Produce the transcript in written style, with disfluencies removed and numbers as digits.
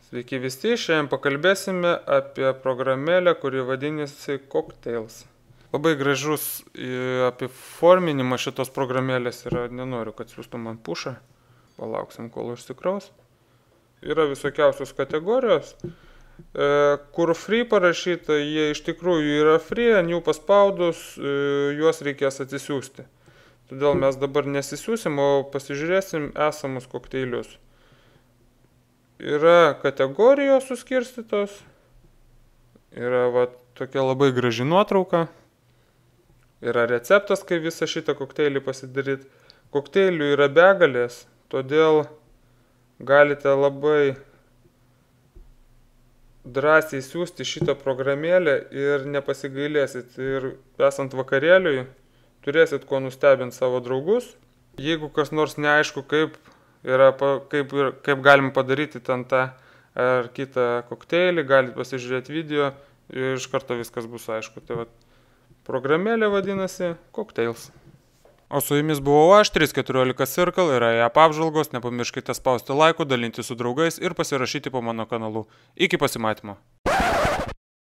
Sveiki visi, šiandien pakalbėsime apie programėlę, kuri vadinasi Cocktails. Labai gražus apiforminimas šitos programėlės yra, nenoriu, kad siūstų man pušą, palauksim, kol užsikraus. Yra visokiausios kategorijos, kur free parašyta, jie iš tikrųjų yra free, ant jų paspaudus, juos reikės atsisiųsti. Todėl mes dabar nesisiūsim, o pasižiūrėsim esamus kokteilius. Yra kategorijos suskirstytos, yra tokia labai graži nuotrauka, yra receptas, kaip visą šitą kokteilį pasidaryti. Kokteilių yra begalės, todėl galite labai drąsiai siųsti šitą programėlę ir nepasigailėsit. Ir esant vakarėliui, turėsit kuo nustebinti savo draugus. Jeigu kas nors neaišku, kaip galima padaryti ten tą ar kitą kokteilį, galite pasižiūrėti video ir iš karto viskas bus aišku. Tai programėlė vadinasi Cocktails. O su jumis buvau aš, 314 Circle ir AEP apžvalgos. Nepamirškite spausti laikų, dalinti su draugais ir pasirašyti po mano kanalu. Iki pasimatymo.